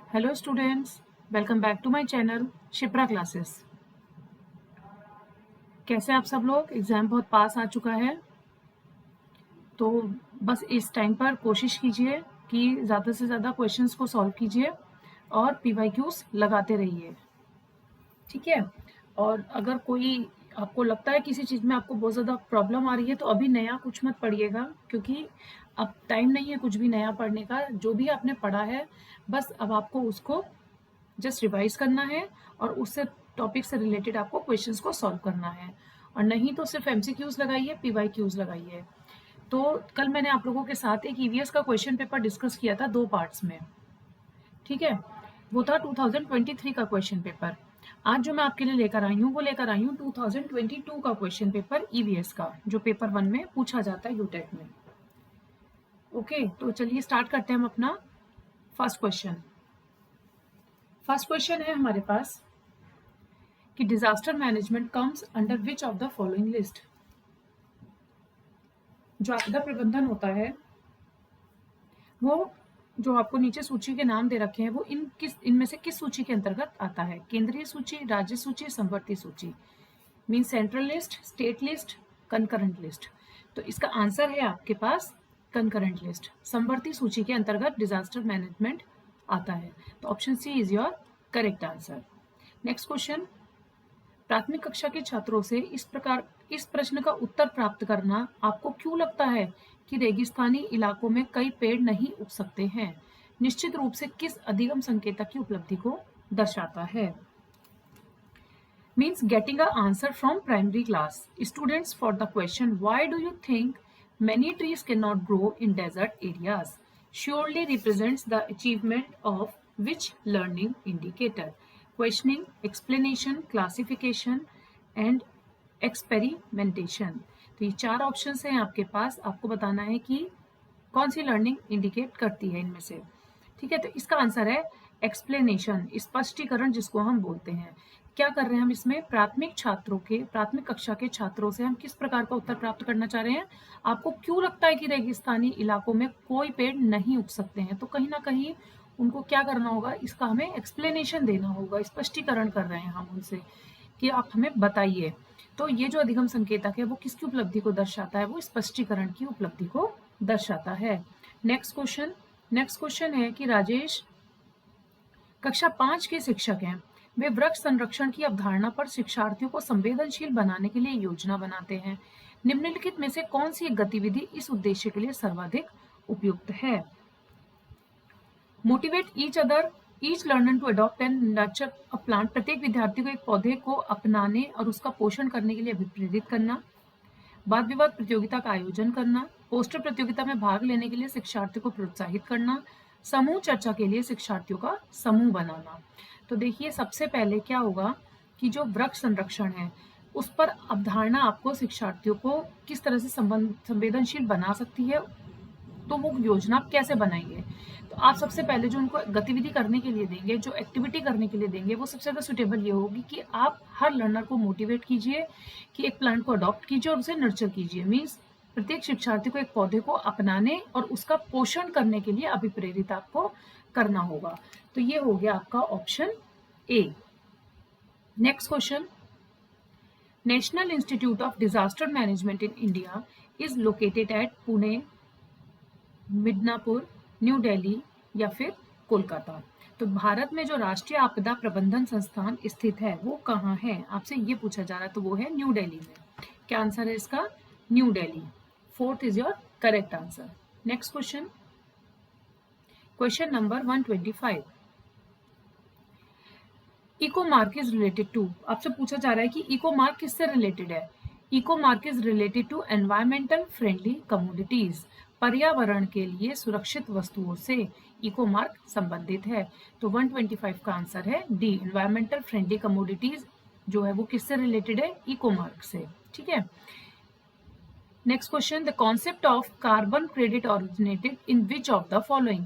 Hello students, welcome back to my channel Shipra classes. कैसे आप सब लोग? एग्ज़ाम बहुत पास आ चुका है, तो बस इस टाइम पर कोशिश कीजिए कि ज़्यादा से ज़्यादा क्वेश्चंस को सॉल्व कीजिए और पीवाईक्यूज लगाते रहिए, ठीक है। और अगर कोई आपको लगता है किसी चीज़ में आपको बहुत ज़्यादा प्रॉब्लम आ रही है तो अभी नया कुछ मत पढ़िएगा, क्योंकि अब टाइम नहीं है कुछ भी नया पढ़ने का। जो भी आपने पढ़ा है बस अब आपको उसको जस्ट रिवाइज करना है और उससे टॉपिक से रिलेटेड आपको क्वेश्चंस को सॉल्व करना है। और नहीं तो सिर्फ एमसीक्यूज लगाइए, पीवाईक्यूज लगाइए। तो कल मैंने आप लोगों के साथ एक ईवीएस का क्वेश्चन पेपर डिस्कस किया था 2 पार्ट्स में, ठीक है। वो था 2023 का क्वेश्चन पेपर। आज जो मैं आपके लिए लेकर आई हूँ वो लेकर आई हूँ 2022 का क्वेश्चन पेपर ईवीएस का, जो पेपर 1 में पूछा जाता है यूटेट में। ओके, तो चलिए स्टार्ट करते हैं हम अपना फर्स्ट क्वेश्चन। फर्स्ट क्वेश्चन है हमारे पास कि disaster management comes under which of the following list. जो आपदा प्रबंधन होता है वो, जो आपको नीचे सूची के नाम दे रखे हैं, वो इनमें से किस सूची के अंतर्गत आता है? केंद्रीय सूची, राज्य सूची, समवर्ती सूची। Mean central list, state list, concurrent list. तो इसका आंसर है आपके पास कंकरेंट लिस्ट। समवर्ती सूची के अंतर्गत डिजास्टर मैनेजमेंट आता है। तो option C is your correct answer. Next question. प्राथमिक कक्षा के छात्रों से इस प्रश्न का उत्तर प्राप्त करना आपको क्यों लगता है कि रेगिस्तानी इलाकों में कई पेड़ नहीं उग सकते हैं? निश्चित रूप से किस अधिगम संकेतक की उपलब्धि को दर्शाता है? Means getting an answer from primary class. Students, for the question, why do you think many trees cannot grow in desert areas, surely represents the achievement of which learning indicator? Questioning, explanation, classification and experimentation. तो ये 4 options हैं आपके पास। आपको बताना है कि कौन सी learning indicate करती है इनमें से, ठीक है। तो इसका आंसर है एक्सप्लेनेशन, स्पष्टीकरण जिसको हम बोलते हैं। क्या कर रहे हैं हम इसमें? प्राथमिक कक्षा के छात्रों से हम किस प्रकार का उत्तर प्राप्त करना चाह रहे हैं? आपको क्यों लगता है कि रेगिस्तानी इलाकों में कोई पेड़ नहीं उग सकते हैं? तो कहीं ना कहीं उनको क्या करना होगा, इसका हमें एक्सप्लेनेशन देना होगा, स्पष्टीकरण कर रहे हैं हम उनसे कि आप हमें बताइए। तो ये जो अधिगम संकेतक है वो किसकी उपलब्धि को दर्शाता है? वो स्पष्टीकरण की उपलब्धि को दर्शाता है। नेक्स्ट क्वेश्चन है कि राजेश कक्षा 5 के शिक्षक हैं। वे वृक्ष संरक्षण की अवधारणा पर शिक्षार्थियों को संवेदनशील बनाने के लिए योजना बनाते हैं। निम्नलिखित में से कौन सी एक गतिविधि इस उद्देश्य के लिए सर्वाधिक उपयुक्त है? Motivate each learner to adopt and nurture a plant. प्रत्येक विद्यार्थी को एक पौधे को अपनाने और उसका पोषण करने के लिए अभिप्रेरित करना। वाद विवाद प्रतियोगिता का आयोजन करना। पोस्टर प्रतियोगिता में भाग लेने के लिए शिक्षार्थियों को प्रोत्साहित करना। समूह चर्चा के लिए शिक्षार्थियों का समूह बनाना। तो देखिए, सबसे पहले क्या होगा कि जो वृक्ष संरक्षण है उस पर अवधारणा आपको शिक्षार्थियों को किस तरह से संवेदनशील बना सकती है, तो वो योजना आप कैसे बनाएंगे? तो आप सबसे पहले जो उनको गतिविधि करने के लिए देंगे, जो एक्टिविटी करने के लिए देंगे, वो सबसे ज़्यादा सुटेबल ये होगी कि आप हर लर्नर को मोटिवेट कीजिए कि एक प्लांट को अडॉप्ट कीजिए और उसे नर्चर कीजिए। मीन्स प्रत्येक शिक्षार्थी को एक पौधे को अपनाने और उसका पोषण करने के लिए अभिप्रेरित आपको करना होगा। तो ये हो गया आपका option A. Next question. National institute of disaster management in India is located at Pune, Midnapore, new Delhi या फिर कोलकाता। तो भारत में जो राष्ट्रीय आपदा प्रबंधन संस्थान स्थित है वो कहाँ है? आपसे ये पूछा जा रहा है, तो वो है न्यू दिल्ली में। क्या आंसर है इसका? New Delhi. 4th is your correct answer. Next question, question number 125। Eco mark is related to, आपसे पूछा जा रहा है कि इको मार्क किससे रिलेटेड है? Eco mark is related to environmental friendly commodities. पर्यावरण के लिए सुरक्षित वस्तुओं से इको मार्क संबंधित है। तो 125 का आंसर है डी, एनवायरमेंटल फ्रेंडली कमोडिटीज जो है वो किससे रिलेटेड है? इको मार्क से, ठीक है। Next question, the concept of carbon credit originated in which of the following.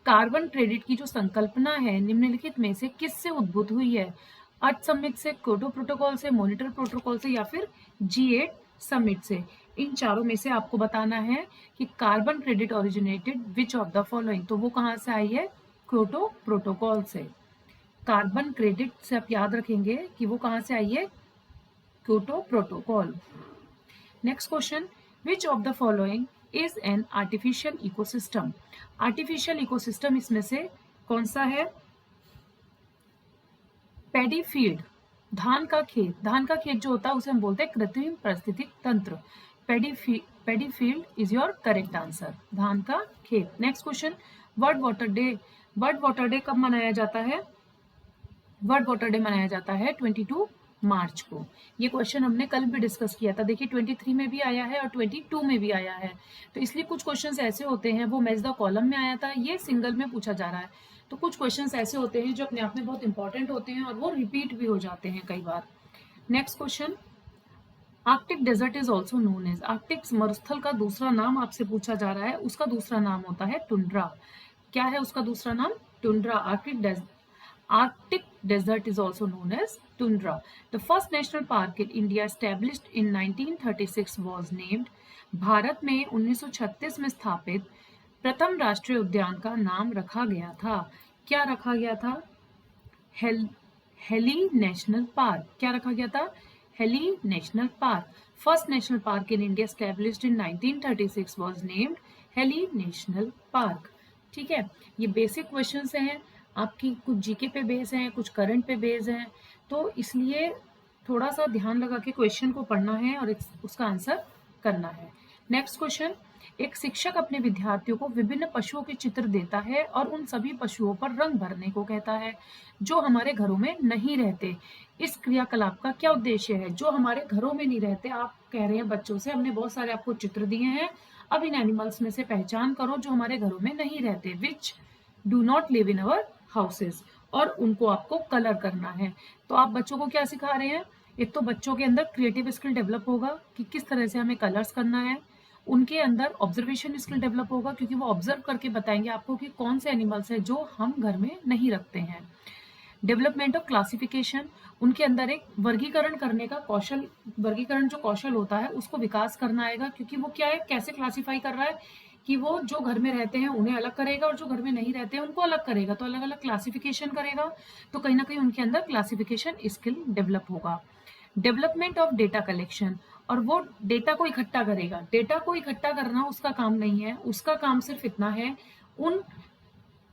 Carbon credit की जो संकल्पना है निम्नलिखित में से किससे उद्भूत हुई है? अर्थ समिट से, क्योटो प्रोटोकॉल से, मॉनिटर प्रोटोकॉल से या फिर G8 समिट से? इन चारों में से आपको बताना है कि carbon credit originated which of the following. तो वो कहाँ से आई है? क्योटो प्रोटोकॉल से। कार्बन क्रेडिट से आप याद रखेंगे कि वो कहाँ से आई है, Kyoto protocol. Next question, which of the following is an artificial ecosystem. Artificial ecosystem इसमें से कौन सा है, पैडी फील्ड, धान का खेत। धान का खेत जो होता है उसे हम बोलते हैं कृत्रिम पारिस्थितिक तंत्र। Paddy field is your correct answer, धान का खेत। Next question, world water day. World water day कब मनाया जाता है, वर्ल्ड वाटर डे मनाया जाता है 22 मार्च को। ये क्वेश्चन हमने कल भी डिस्कस किया था, देखिए 23 में भी आया है और 22 में भी आया है। तो इसलिए कुछ क्वेश्चंस ऐसे होते हैं, वो मैच द कॉलम में आया था, ये सिंगल में पूछा जा रहा है। तो कुछ क्वेश्चंस ऐसे होते हैं जो अपने आप में बहुत इंपॉर्टेंट होते हैं और वो रिपीट भी हो जाते हैं कई बार। Next question, Arctic desert is also known as. Arctic मरुस्थल का दूसरा नाम आपसे पूछा जा रहा है, उसका दूसरा नाम होता है टुंड्रा। क्या है उसका दूसरा नाम, tundra. Arctic desert is also known as tundra. The first national park in India established in 1936 was named. Bharat में 1936 में स्थापित प्रथम राष्ट्रीय उद्यान का नाम रखा गया था। क्या रखा गया था, हेली नेशनल पार्क। क्या रखा गया था, heli national park. First national park in India established in 1936 was named heli national park. ठीक है, ये बेसिक क्वेश्चंस हैं आपकी, कुछ जीके पे बेस हैं, कुछ करंट पे बेस हैं, तो इसलिए थोड़ा सा ध्यान लगा के क्वेश्चन को पढ़ना है और उसका आंसर करना है। नेक्स्ट क्वेश्चन, एक शिक्षक अपने विद्यार्थियों को विभिन्न पशुओं के चित्र देता है और उन सभी पशुओं पर रंग भरने को कहता है जो हमारे घरों में नहीं रहते। इस क्रियाकलाप का क्या उद्देश्य है, जो हमारे घरों में नहीं रहते। आप कह रहे हैं बच्चों से, हमने बहुत सारे आपको चित्र दिए हैं, अब इन एनिमल्स में से पहचान करो जो हमारे घरों में नहीं रहते, which do not live in our houses, और उनको आपको कलर करना है। तो आप बच्चों को क्या सिखा रहे हैं, एक तो बच्चों के अंदर क्रिएटिव स्किल डेवलप होगा कि किस तरह से हमें कलर्स करना है, उनके अंदर ऑब्जर्वेशन स्किल डेवलप होगा क्योंकि वो ऑब्जर्व करके बताएंगे आपको कि कौन से एनिमल्स हैं जो हम घर में नहीं रखते हैं। डेवलपमेंट ऑफ क्लासिफिकेशन, उनके अंदर एक वर्गीकरण करने का कौशल, वर्गीकरण जो कौशल होता है उसको विकास करना आएगा, क्योंकि वो क्या है, कैसे क्लासिफाई कर रहा है कि वो जो घर में रहते हैं उन्हें अलग करेगा और जो घर में नहीं रहते हैं उनको अलग करेगा, तो अलग अलग क्लासिफिकेशन करेगा, तो कहीं ना कहीं उनके अंदर क्लासिफिकेशन स्किल डेवलप होगा। डेवलपमेंट ऑफ डेटा कलेक्शन, और वो डेटा को इकट्ठा करेगा। डेटा को इकट्ठा करना उसका काम नहीं है, उसका काम सिर्फ इतना है, उन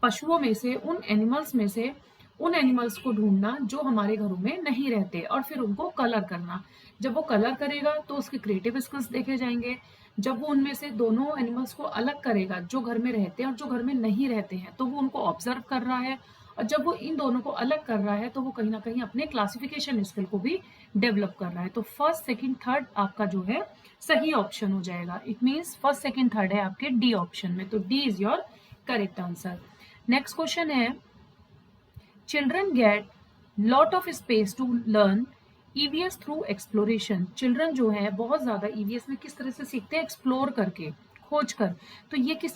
पशुओं में से, उन एनिमल्स में से उन एनिमल्स को ढूंढना जो हमारे घरों में नहीं रहते और फिर उनको कलर करना। जब वो कलर करेगा तो उसके क्रिएटिव स्किल्स देखे जाएंगे। जब वो उनमें से दोनों एनिमल्स को अलग करेगा, जो घर में रहते हैं और जो घर में नहीं रहते हैं, तो वो उनको ऑब्जर्व कर रहा है, और जब वो इन दोनों को अलग कर रहा है तो वो कहीं ना कहीं अपने क्लासिफिकेशन स्किल को भी डेवलप कर रहा है। तो फर्स्ट, सेकंड, थर्ड आपका जो है सही ऑप्शन हो जाएगा। It means first, second, third है आपके डी ऑप्शन में, तो D is your correct answer. Next question है, children get lot of space to learn EVS through exploration. Children जो है बहुत ज्यादा ईवीएस में किस तरह से सीखते हैं, एक्सप्लोर करके, खोज कर। तो ये किस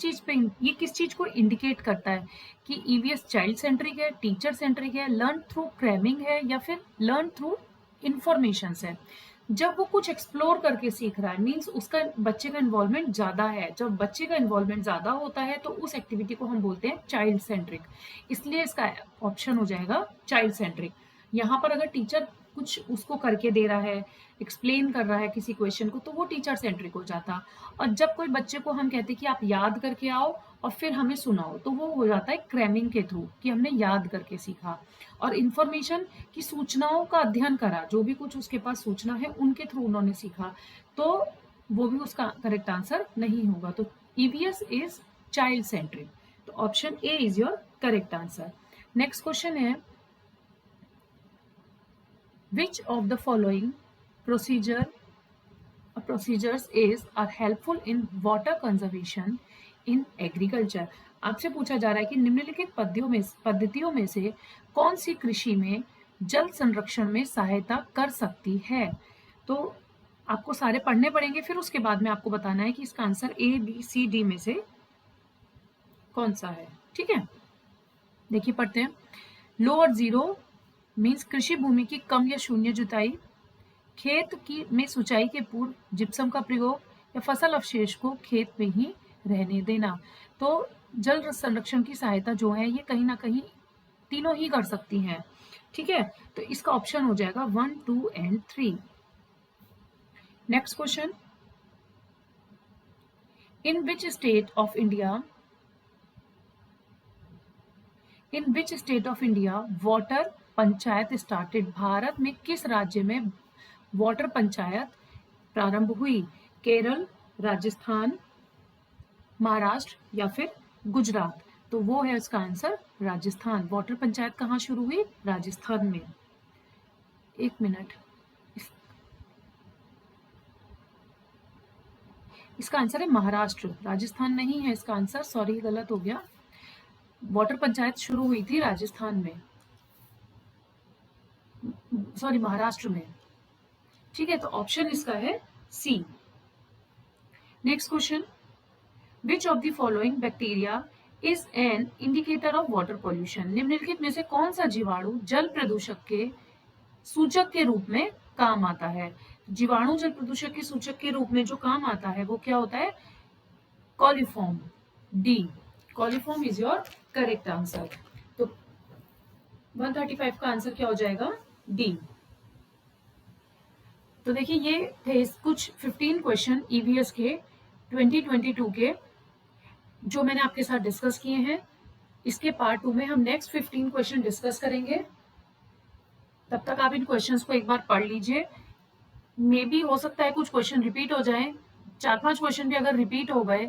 चीज को इंडिकेट करता है कि ईवीएस चाइल्ड सेंट्रिक है, टीचर सेंट्रिक है, लर्न थ्रू क्रैमिंग है, या फिर लर्न थ्रू इंफॉर्मेशन है। जब वो कुछ एक्सप्लोर करके सीख रहा है, मीन्स उसका बच्चे का इन्वॉल्वमेंट ज्यादा है। जब बच्चे का इन्वॉल्वमेंट ज्यादा होता है तो उस एक्टिविटी को हम बोलते हैं चाइल्ड सेंट्रिक, इसलिए इसका ऑप्शन हो जाएगा चाइल्ड सेंट्रिक। यहाँ पर अगर टीचर कुछ उसको करके दे रहा है, एक्सप्लेन कर रहा है किसी क्वेश्चन को, तो वो टीचर सेंट्रिक हो जाता। और जब कोई बच्चे को हम कहते हैं कि आप याद करके आओ और फिर हमें सुनाओ, तो वो हो जाता है क्रैमिंग के थ्रू, कि हमने याद करके सीखा। और इंफॉर्मेशन की सूचनाओं का अध्ययन करा, जो भी कुछ उसके पास सूचना है उनके थ्रू उन्होंने सीखा, तो वो भी उसका करेक्ट आंसर नहीं होगा। तो ईवीएस इज चाइल्ड सेंट्रिक, तो option A is your correct answer. Next question है, which of the following procedures are helpful in water conservation in agriculture। आपसे पूछा जा रहा है कि निम्नलिखित पद्धतियों में से कौन सी कृषि में जल संरक्षण में सहायता कर सकती है। तो आपको सारे पढ़ने पड़ेंगे, फिर उसके बाद में आपको बताना है कि इसका answer A, B, C, D में से कौन सा है। ठीक है, देखिए पढ़ते हैं। लो और जीरो मीन्स कृषि भूमि की कम या शून्य जुताई, खेत की में सिंचाई के पूर्व जिप्सम का प्रयोग, या फसल अवशेष को खेत में ही रहने देना। तो जल संरक्षण की सहायता जो है ये कहीं ना कहीं तीनों ही कर सकती हैं, ठीक है। तो इसका ऑप्शन हो जाएगा 1, 2 and 3। Next question, in which state of India water panchayat started? Bharat में किस राज्य में वाटर पंचायत प्रारंभ हुई? केरल, राजस्थान, महाराष्ट्र या फिर गुजरात? तो वो है इसका आंसर राजस्थान। वाटर पंचायत कहाँ शुरू हुई? राजस्थान में। एक मिनट, इसका आंसर है महाराष्ट्र, राजस्थान नहीं है इसका आंसर, सॉरी गलत हो गया। वाटर पंचायत शुरू हुई थी राजस्थान में, सॉरी महाराष्ट्र में, ठीक है। तो ऑप्शन इसका है C. Next question, which of the following bacteria is an indicator of water pollution? निम्नलिखित में से कौन सा जीवाणु जल प्रदूषक के सूचक के रूप में काम आता है? जीवाणु जल प्रदूषक के सूचक के रूप में जो काम आता है वो क्या होता है? Coliform. D, coliform is your correct answer. तो 135 का आंसर क्या हो जाएगा? डी। तो देखिए ये थे कुछ 15 क्वेश्चन ईवीएस के 2022 के जो मैंने आपके साथ डिस्कस किए हैं। इसके पार्ट 2 में हम नेक्स्ट 15 क्वेश्चन डिस्कस करेंगे। तब तक आप इन क्वेश्चंस को एक बार पढ़ लीजिए। मे बी हो सकता है कुछ क्वेश्चन रिपीट हो जाए, 4-5 क्वेश्चन भी अगर रिपीट हो गए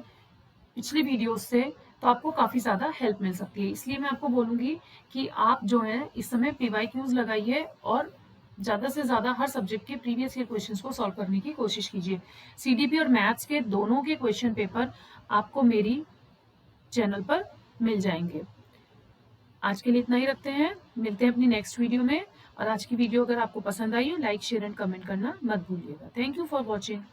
पिछली वीडियोस से तो आपको काफी ज्यादा हेल्प मिल सकती है। इसलिए मैं आपको बोलूंगी कि आप जो है इस समय पीवाईक्यूज लगाइए और ज्यादा से ज्यादा हर सब्जेक्ट के प्रीवियस ईयर क्वेश्चंस को सॉल्व करने की कोशिश कीजिए। सीडीपी और मैथ्स के दोनों के क्वेश्चन पेपर आपको मेरी चैनल पर मिल जाएंगे। आज के लिए इतना ही रखते हैं, मिलते हैं अपनी नेक्स्ट वीडियो में। और आज की वीडियो अगर आपको पसंद आई हो, लाइक, शेयर एंड कमेंट करना मत भूलिएगा। Thank you for watching.